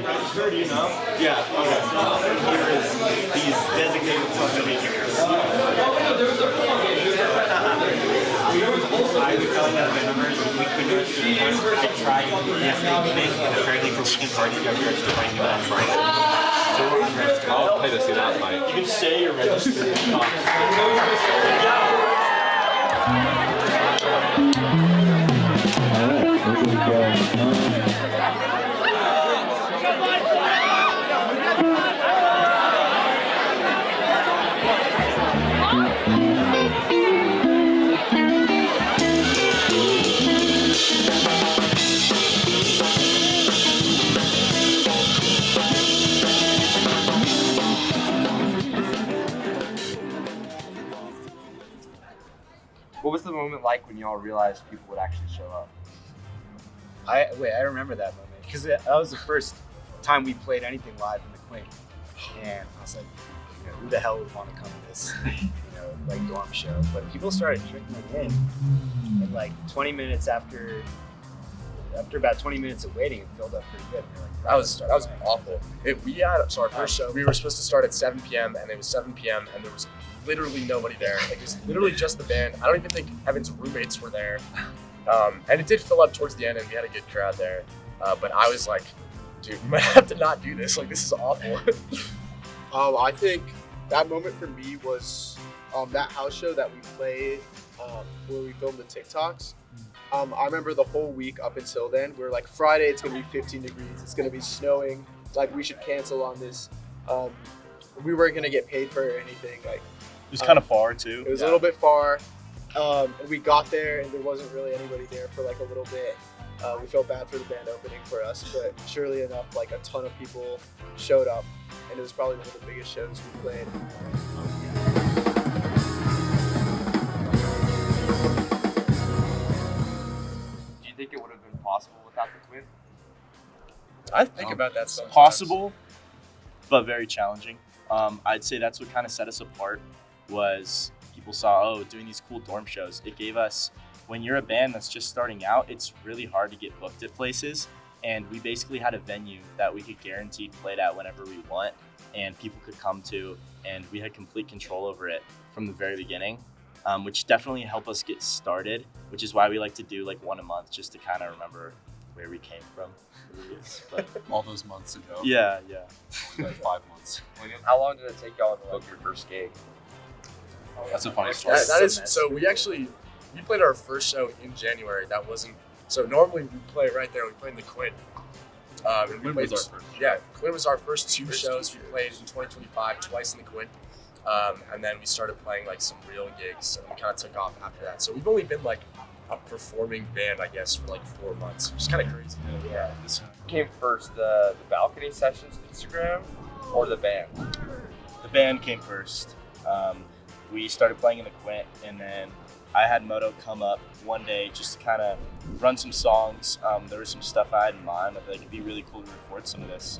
register, do you know? Yeah, okay. Here is these designated fundraisers. I was telling the band members we couldn't register the front. I tried yesterday evening, and apparently for weekend parties you have to register by noon on Friday. So we're unregistered. I'll pay to see that fight. You can say you're registered. What was the moment like when y'all realized people would actually show up? I remember that moment because that was the first time we played anything live in the Quint, and I was like, who the hell would want to come to this, like dorm show? But people started trickling in, and like 20 minutes after about 20 minutes of waiting, it filled up pretty good. We were like, That was awful. Our first show, we were supposed to start at 7 p.m. and it was 7 p.m. and there was literally nobody there. Like it was literally just the band. I don't even think Evan's roommates were there. And it did fill up towards the end and we had a good crowd there. But I was like, dude, we might have to not do this. Like this is awful. I think that moment for me was that house show that we played where we filmed the TikToks. I remember the whole week up until then, we were like, Friday it's gonna be 15 degrees, it's gonna be snowing, like we should cancel on this. We weren't gonna get paid for anything. Like it was kind of far too. It was a little bit far, and we got there and there wasn't really anybody there for like a little bit. We felt bad for the band opening for us, but surely enough, like a ton of people showed up, and it was probably one of the biggest shows we played. Do you think it would have been possible without the Quint? I think about that sometimes. Possible, but very challenging. I'd say that's what kind of set us apart was people saw, doing these cool dorm shows. It gave us, when you're a band that's just starting out, it's really hard to get booked at places. And we basically had a venue that we could guarantee played at whenever we want and people could come to, and we had complete control over it from the very beginning, which definitely helped us get started, which is why we like to do like one a month just to kind of remember where we came from. But All those months ago. yeah. Only like 5 months. How long did it take y'all to book your first gig? That's a funny story. That is, so we played our first show in January. That wasn't, so normally we play right there. We played in the Quint. And we Quint played, was our first. Yeah, Quint was our first two shows. We played in 2025, twice in the Quint. And then we started playing like some real gigs and we kind of took off after that. So we've only been like a performing band, I guess, for like 4 months. It's kind of crazy. Yeah. Came first, the balcony sessions Instagram or the band? The band came first. We started playing in the Quint, and then I had Moto come up one day just to kind of run some songs. There was some stuff I had in mind. I feel like it'd be really cool to record some of this.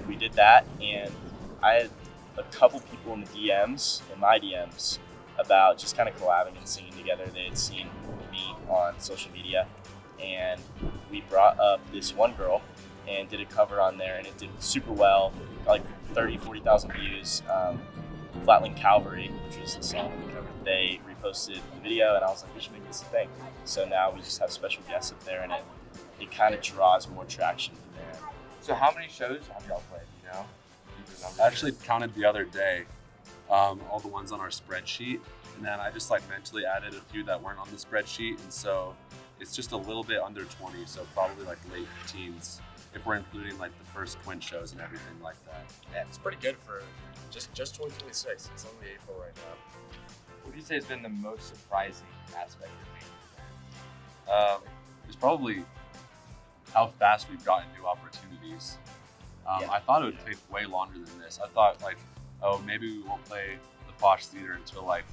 We did that, and I had a couple people in my DMs, about just kind of collabing and singing together. They had seen me on social media, and we brought up this one girl and did a cover on there, and it did super well, got like 40,000 views. Flatland Calvary, which was the song we covered, they reposted the video, and I was like, we should make this a thing. So now we just have special guests up there, and it kind of draws more traction from there. So how many shows have y'all played, you know? I actually counted the other day all the ones on our spreadsheet, and then I just like mentally added a few that weren't on the spreadsheet, and so it's just a little bit under 20, so probably like late teens if we're including like the first Quint shows and everything like that. Yeah, it's pretty good for just 2026. It's only April right now. What do you say has been the most surprising aspect of being a band? It's probably how fast we've gotten new opportunities. I thought it would take way longer than this. I thought like, maybe we won't play the Foch Theater until like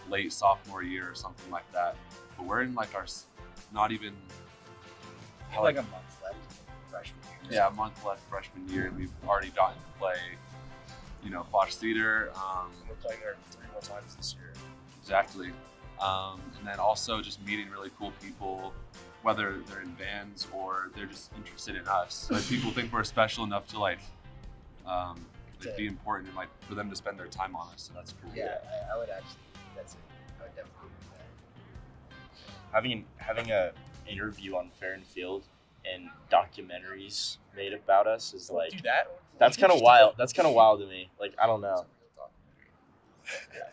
late sophomore year or something like that. But we're in like our, not even like a month left freshman year. Yeah, a month left freshman year, and we've already gotten to play, Foch Theater. We're playing there 3 more times this year. Exactly. And then also just meeting really cool people. whether they're in bands or they're just interested in us. Like people think we're special enough to like be important and like for them to spend their time on us. So that's cool. Yeah, I would actually. That's it. I would definitely do that. Having a interview on Fair and Field and documentaries made about us is like Do that. that's kind of wild. That's kind of wild to me. Like I don't know.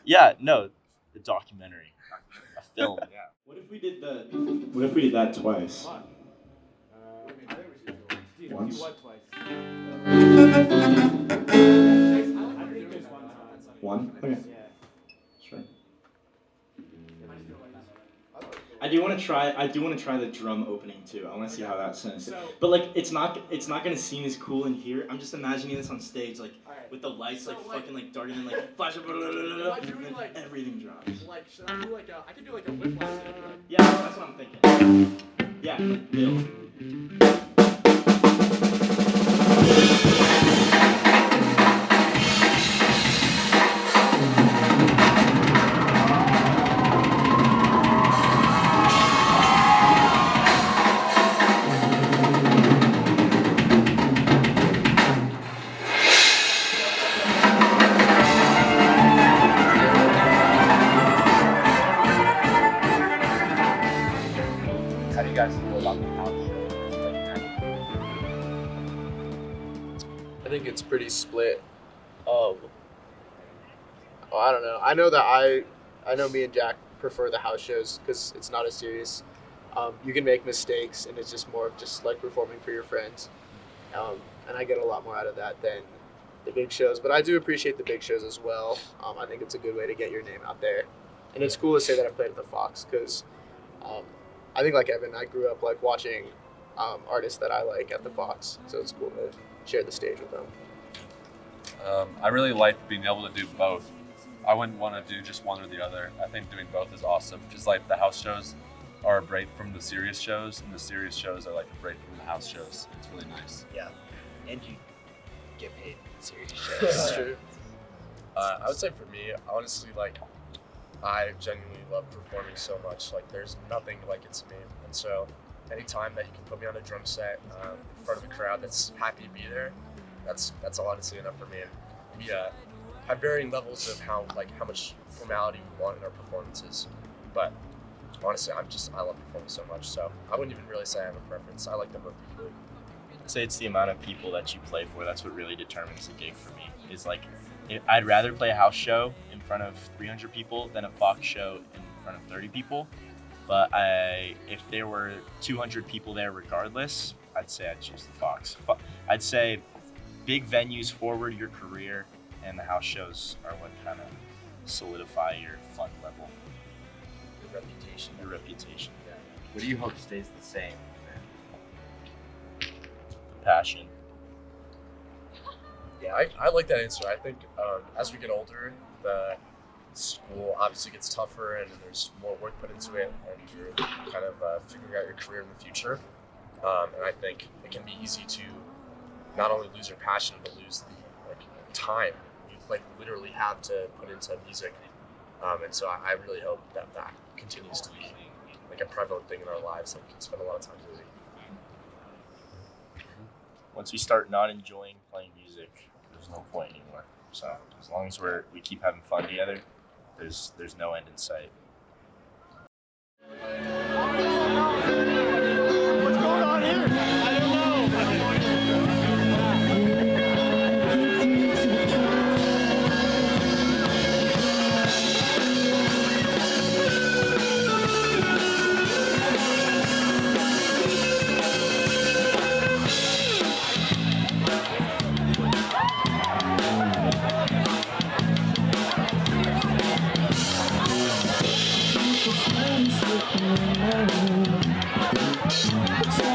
Yeah, no, the documentary, a film. What if we did that twice? Once. One? Okay. Sure. I do want to try the drum opening too. I want to see how that sounds. But like, it's not gonna seem as cool in here. I'm just imagining this on stage, like with the lights, like fucking like darting and like flash, and then everything drops. Like, should I do like I could do like a whiplash. Yeah, that's what I'm thinking. Yeah, Bill. How do you guys feel about the house show? I think it's pretty split. I don't know. I know that I know me and Jack prefer the house shows because it's not as serious. You can make mistakes, and it's just more of just like performing for your friends. And I get a lot more out of that than the big shows. But I do appreciate the big shows as well. I think it's a good way to get your name out there, and it's cool to say that I played at the Fox because I think like Evan, I grew up like watching artists that I like at the Fox, so it's cool to share the stage with them. I really like being able to do both. I wouldn't want to do just one or the other. I think doing both is awesome. Just like the house shows are a break from the serious shows, and the serious shows are like a break from the house shows. It's really nice. Yeah, and you get paid for serious That's shows. true. I would say for me, honestly, like I genuinely love performing so much. Like there's nothing like it to me, and so anytime that you can put me on a drum set in front of a crowd that's happy to be there, that's honestly enough for me. And we have varying levels of how much formality we want in our performances, but honestly, I love performing so much. So I wouldn't even really say I have a preference. I like them both equally. I'd say it's the amount of people that you play for. That's what really determines a gig for me. Is like, I'd rather play a house show in front of 300 people than a Fox show in front of 30 people. But if there were 200 people there regardless, I'd say I'd choose the Fox. I'd say big venues forward your career, and the house shows are what kind of solidify your fun level, Your reputation. your reputation, What do you hope stays the same? passion. Yeah, I like that answer. I think as we get older, the school obviously gets tougher and there's more work put into it, and you're kind of figuring out your career in the future. And I think it can be easy to not only lose your passion but lose the time you literally have to put into music. And so I really hope that continues to be a prevalent thing in our lives. We can spend a lot of time doing. Once we start not enjoying playing music, there's no point anymore. So as long as we keep having fun together, there's no end in sight. It's